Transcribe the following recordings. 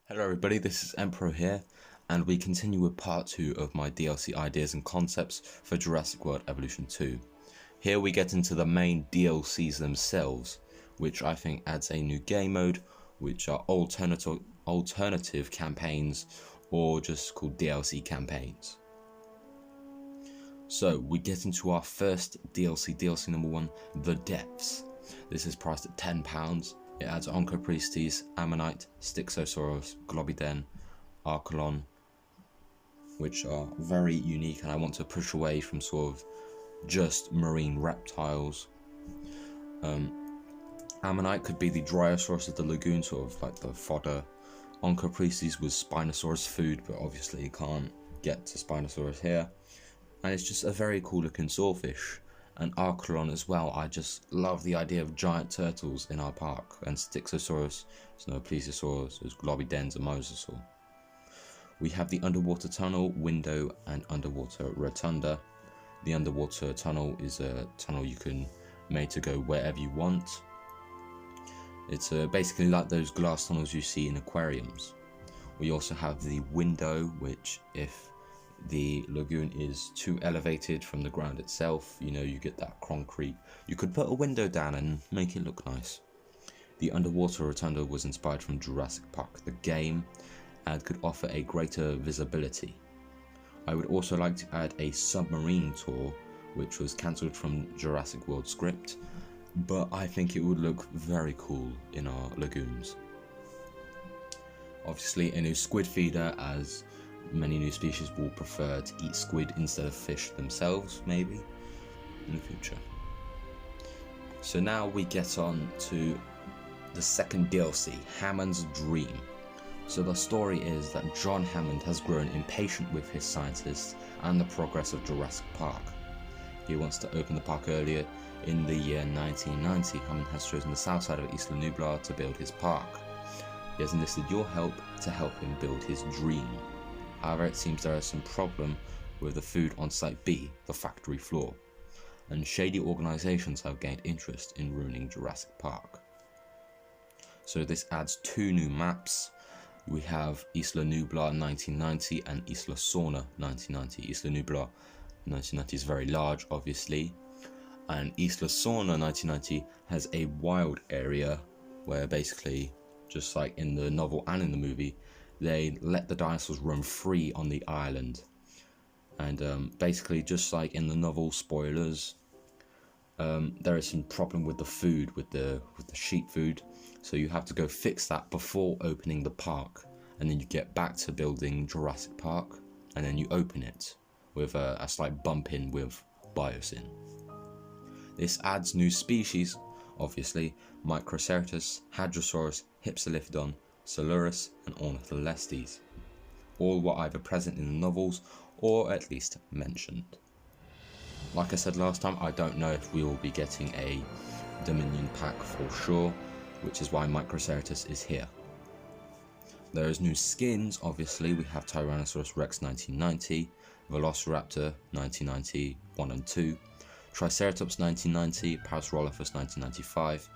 Hello everybody, this is Empreau here, and we continue with part 2 of my DLC ideas and concepts for Jurassic World Evolution 2. Here we get into the main DLCs themselves, which I think adds a new game mode, which are alternative campaigns, or just called DLC campaigns. So we get into our first DLC number 1, The Depths. This is priced at £10. It adds Onchopriestes, Ammonite, Styxosaurus, Globiden, Archelon, which are very unique, and I want to push away from sort of just marine reptiles. Ammonite could be the Dryosaurus of the lagoon, sort of like the fodder. Onchopriestes was Spinosaurus food, but obviously you can't get to Spinosaurus here. And it's just a very cool looking sawfish. And Archelon as well. I just love the idea of giant turtles in our park. And Styxosaurus, so Plesiosaurus, there's Globidens and Mosasaur. We have the underwater tunnel, window, and underwater rotunda. The underwater tunnel is a tunnel you can make to go wherever you want. It's basically like those glass tunnels you see in aquariums. We also have the window, which if the lagoon is too elevated from the ground itself, you get that concrete. You could put a window down and make it look nice. The underwater rotunda was inspired from Jurassic Park, the game, and could offer a greater visibility. I would also like to add a submarine tour, which was cancelled from Jurassic World script, but I think it would look very cool in our lagoons. Obviously a new squid feeder, as many new species will prefer to eat squid instead of fish themselves, maybe, in the future. So now we get on to the second DLC, Hammonds Dream. So the story is that John Hammond has grown impatient with his scientists and the progress of Jurassic Park. He wants to open the park earlier. In the year 1990, Hammond has chosen the south side of Isla Nublar to build his park. He has enlisted your help to help him build his dream. However, it seems there is some problem with the food on Site B, the factory floor, and shady organisations have gained interest in ruining Jurassic Park. So this adds 2 new maps. We have Isla Nublar 1990 and Isla Sorna 1990. Isla Nublar 1990 is very large, obviously, and Isla Sorna 1990 has a wild area where basically, just like in the novel and in the movie, they let the dinosaurs roam free on the island. And basically, just like in the novel, spoilers, there is some problem with the food, with the sheep food, so you have to go fix that before opening the park, and then you get back to building Jurassic Park, and then you open it with a slight bump in with Biosyn. This adds new species, obviously: Microcertus, Hadrosaurus, Hypsiliphodon, Solurus, and Ornitholestes. All were either present in the novels or at least mentioned. Like I said last time, I don't know if we will be getting a Dominion pack for sure, which is why Microcertus is here. There is new skins, obviously. We have Tyrannosaurus Rex 1990, Velociraptor 1990 1 and 2, Triceratops 1990, Parasaurolophus 1995,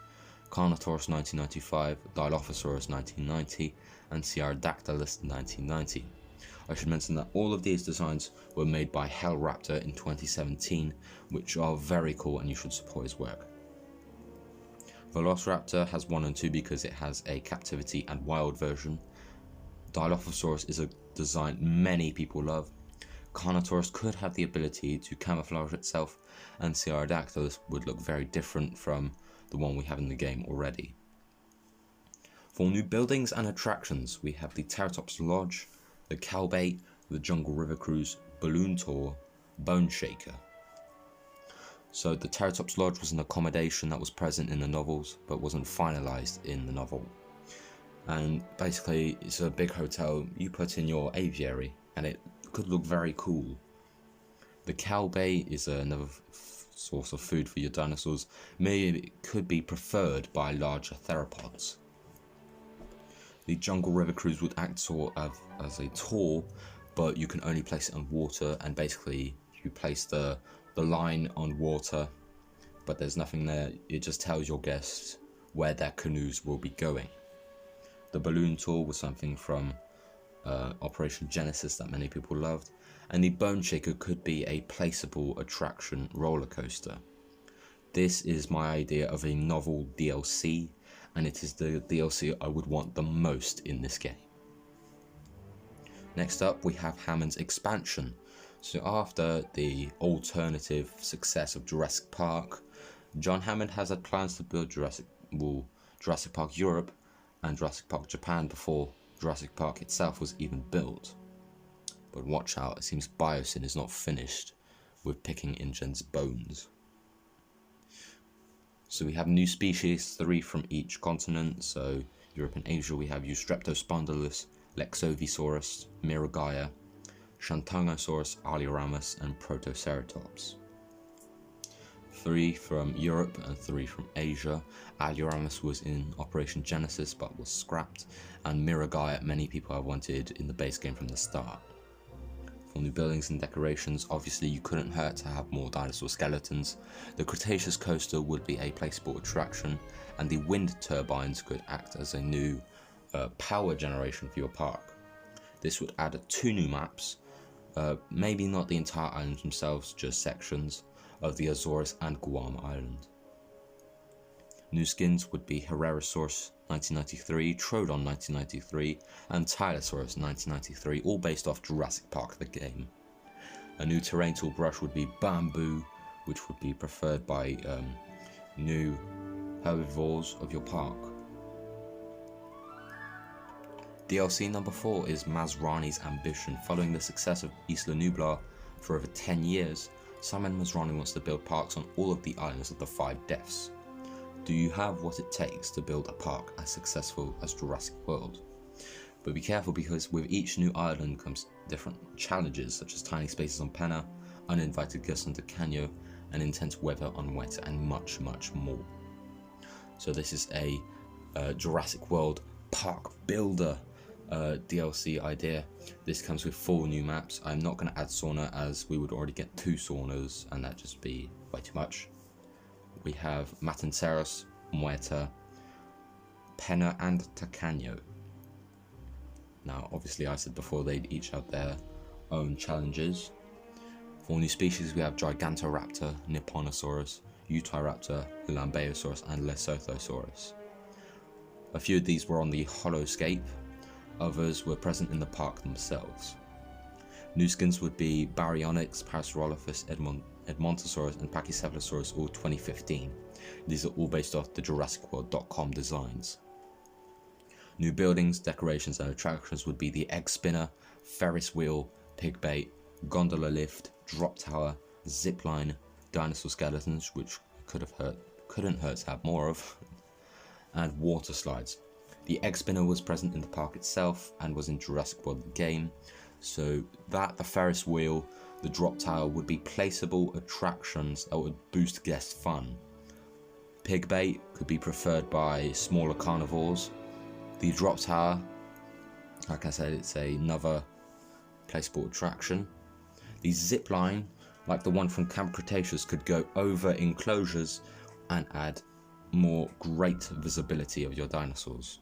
Carnotaurus 1995, Dilophosaurus 1990, and Sciaradactylus 1990. I should mention that all of these designs were made by Hellraptor in 2017, which are very cool and you should support his work. Velociraptor has 1 and 2 because it has a captivity and wild version. Dilophosaurus is a design many people love. Carnotaurus could have the ability to camouflage itself, and Sciaradactylus would look very different from the one we have in the game already. For new buildings and attractions, we have the Teratops Lodge, the Cowbait, the Jungle River Cruise, Balloon Tour, Bone Shaker. So the Teratops Lodge was an accommodation that was present in the novels but wasn't finalised in the novel. And basically it's a big hotel you put in your aviary and it could look very cool. The Cowbait is another source of food for your dinosaurs. Maybe it could be preferred by larger theropods. The Jungle River Cruise would act sort of as a tour, but you can only place it on water, and basically you place the line on water, but there's nothing there. It just tells your guests where their canoes will be going. The balloon tour was something from Operation Genesis that many people loved, and the Bone Shaker could be a placeable attraction roller coaster. This is my idea of a novel DLC, and it is the DLC I would want the most in this game. Next up, we have Hammonds Expansion. So after the alternative success of Jurassic Park, John Hammond has had plans to build Jurassic Park Europe and Jurassic Park Japan before Jurassic Park itself was even built. But watch out, it seems Biosyn is not finished with picking InGen's bones. So we have new species, 3 from each continent. So Europe and Asia, we have Eustreptospondylus, Lexovisaurus, Miragaia, Shantungosaurus, Alioramus, and Protoceratops. 3 from Europe and 3 from Asia. Alioramus was in Operation Genesis but was scrapped, and Miragaia many people have wanted in the base game from the start. For new buildings and decorations, obviously you couldn't hurt to have more dinosaur skeletons. The Cretaceous coaster would be a placeable attraction, and the wind turbines could act as a new power generation for your park. This would add 2 new maps, maybe not the entire islands themselves, just sections of the Azores and Guam Island. New skins would be Herrerasaurus 1993, Troodon 1993, and Tylosaurus 1993, all based off Jurassic Park the game. A new terrain tool brush would be Bamboo, which would be preferred by new herbivores of your park. DLC number 4 is Masranis Ambition. Following the success of Isla Nublar for over 10 years, Simon Masrani wants to build parks on all of the islands of the 5 deaths. Do you have what it takes to build a park as successful as Jurassic World? But be careful, because with each new island comes different challenges, such as tiny spaces on Penna, uninvited guests on Tacanho, and intense weather on Weta, and much, much more. So this is a Jurassic World Park Builder DLC idea. This comes with 4 new maps. I'm not going to add sauna, as we would already get 2 saunas and that'd just be way too much. We have Matanceros, Muerta, Penna and Tacanho. Now obviously I said before they'd each have their own challenges. For new species we have Gigantoraptor, Nipponosaurus, Utahraptor, Lambeosaurus and Lesothosaurus. A few of these were on the Holoscape, others were present in the park themselves. New skins would be Baryonyx, Parasaurolophus, Edmontosaurus and Pachycephalosaurus, all 2015. These are all based off the JurassicWorld.com designs. New buildings, decorations and attractions would be the Egg Spinner, Ferris Wheel, Pig Bait, Gondola Lift, Drop Tower, Zipline, Dinosaur Skeletons, which couldn't hurt to have more of, and Water Slides. The Egg Spinner was present in the park itself and was in Jurassic World the game, so that, the Ferris Wheel, the Drop Tower would be placeable attractions that would boost guest fun. Pig Bait could be preferred by smaller carnivores. The Drop Tower, like I said, it's another placeable attraction. The Zipline, like the one from Camp Cretaceous, could go over enclosures and add more great visibility of your dinosaurs.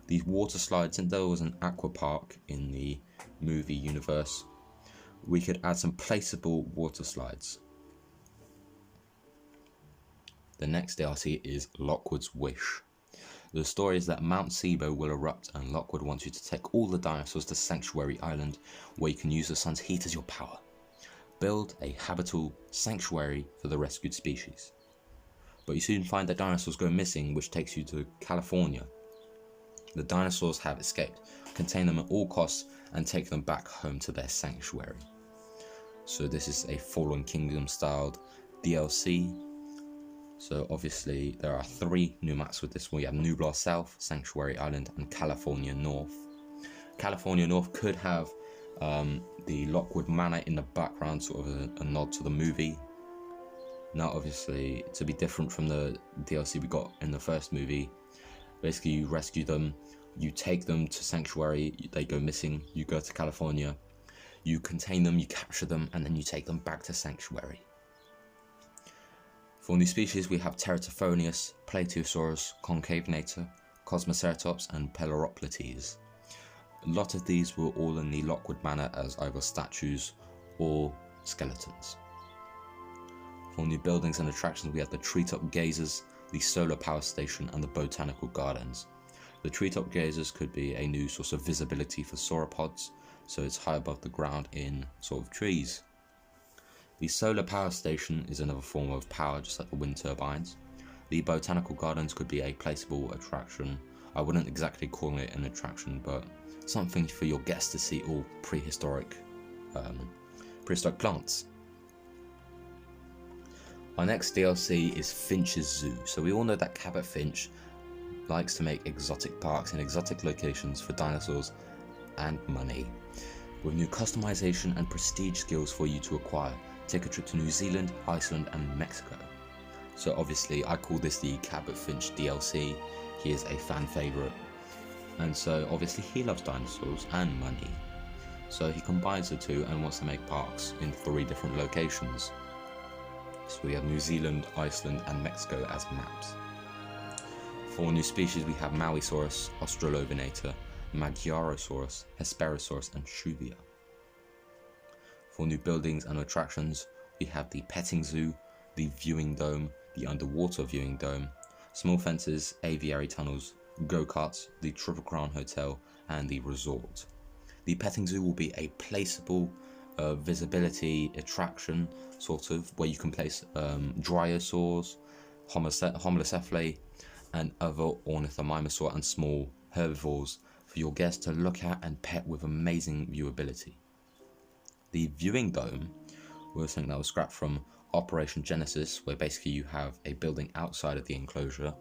These water slides, and there was an aqua park in the movie universe, we could add some placeable water slides. The next DLC is Lockwoods Wish. The story is that Mount Sibo will erupt, and Lockwood wants you to take all the dinosaurs to Sanctuary Island, where you can use the sun's heat as your power. Build a habitable sanctuary for the rescued species. But you soon find that dinosaurs go missing, which takes you to California. The dinosaurs have escaped. Contain them at all costs and take them back home to their sanctuary. So this is a Fallen Kingdom styled DLC. So obviously there are 3 new maps with this one. We have Nublar South, Sanctuary Island and California North. California North could have the Lockwood Manor in the background, sort of a nod to the movie. Now obviously, to be different from the DLC we got in the first movie, basically you rescue them, you take them to Sanctuary, they go missing, you go to California, you contain them, you capture them, and then you take them back to Sanctuary. For new species we have Teratophonius, Plateosaurus, Concavenator, Cosmoceratops and Peloroplites. A lot of these were all in the Lockwood Manor as either statues or skeletons. For new buildings and attractions, we have the Treetop Gazers, the Solar Power Station, and the Botanical Gardens. The Treetop Gazers could be a new source of visibility for sauropods, so it's high above the ground in sort of trees. The Solar Power Station is another form of power, just like the wind turbines. The Botanical Gardens could be a placeable attraction. I wouldn't exactly call it an attraction, but something for your guests to see all prehistoric plants. Our next DLC is Finchs Zoo. So we all know that Cabot Finch likes to make exotic parks in exotic locations for dinosaurs and money, with new customization and prestige skills for you to acquire. Take a trip to New Zealand, Iceland and Mexico. So obviously I call this the Cabot Finch DLC. He is a fan favourite, and so obviously he loves dinosaurs and money. So he combines the two and wants to make parks in 3 different locations. So we have New Zealand, Iceland and Mexico as maps. For new species we have Mauisaurus, Australopithecus, Magyarosaurus, Hesperosaurus and Shuvia. For new buildings and attractions we have the petting zoo, the viewing dome, the underwater viewing dome, small fences, aviary tunnels, go-karts, the Triple Crown Hotel and the resort. The petting zoo will be a placeable visibility attraction, sort of, where you can place dryosaurs, homalocephalae and other ornithomimosaur and small herbivores for your guests to look at and pet with amazing viewability. The viewing dome was something that was scrapped from Operation Genesis, where basically you have a building outside of the enclosure.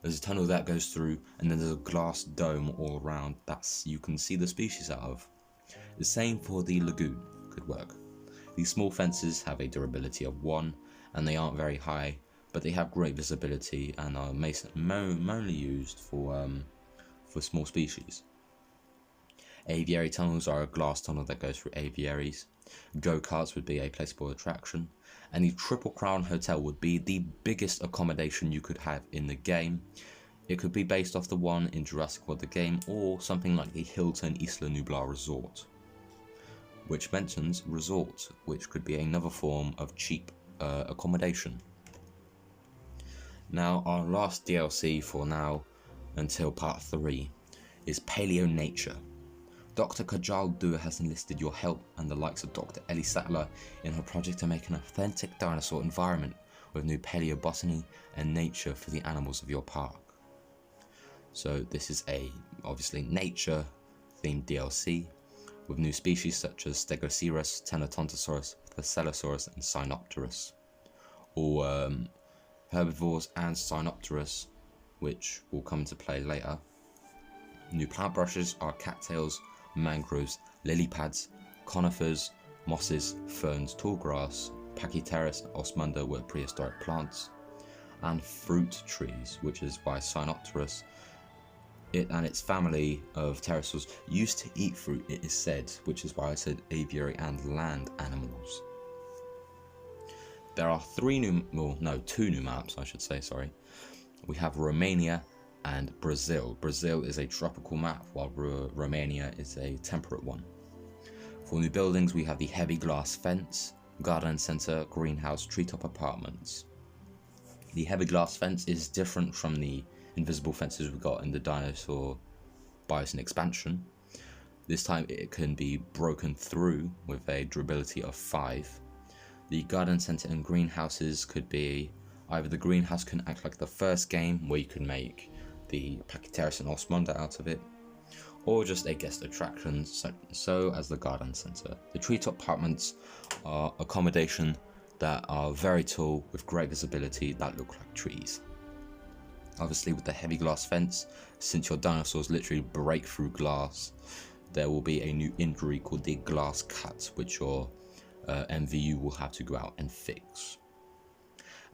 There's a tunnel that goes through, and then there's a glass dome all around that you can see the species out of. The same for the lagoon could work. These small fences have a durability of 1, and they aren't very high, but they have great visibility and are mainly used for small species. Aviary tunnels are a glass tunnel that goes through aviaries. Go-karts would be a placeable attraction, and the Triple Crown Hotel would be the biggest accommodation you could have in the game. It could be based off the one in Jurassic World the game, or something like the Hilton Isla Nublar Resort, which mentions resort, which could be another form of cheap accommodation. Now our last DLC for now until part 3 is Paleo Nature. Dr. Kajal Dua has enlisted your help and the likes of Dr. Ellie Sattler in her project to make an authentic dinosaur environment with new paleobotany and nature for the animals of your park. So this is a obviously nature themed DLC with new species such as Stegosaurus, Tenotontosaurus, Thescelosaurus and Sinopterus, all herbivores and Sinopterus, which will come into play later. New plant brushes are cattails, mangroves, lily pads, conifers, mosses, ferns, tall grass, Pachypteris and Osmunda were prehistoric plants, and fruit trees, which is why Sinopterus, it and its family of pterosaurs used to eat fruit, it is said, which is why I said aviary and land animals. There are 2 new maps, I should say, sorry. We have Romania and Brazil. Brazil is a tropical map, while Romania is a temperate one. For new buildings, we have the heavy glass fence, garden centre, greenhouse, treetop apartments. The heavy glass fence is different from the invisible fences we got in the dinosaur Bison expansion. This time it can be broken through with a durability of 5. The garden centre and greenhouses could be either the greenhouse can act like the first game, where you can make the Pachypteris and Osmunda out of it, or just a guest attraction, so as the garden centre. The treetop apartments are accommodation that are very tall with great visibility that look like trees. Obviously with the heavy glass fence, since your dinosaurs literally break through glass, there will be a new injury called the glass cut, which your MVU will have to go out and fix.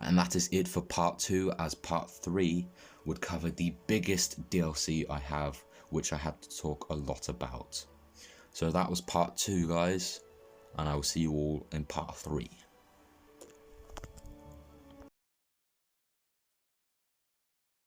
And that is it for part 2, as part 3 would cover the biggest DLC I have, which I had to talk a lot about. So that was part 2, guys, and I will see you all in part 3.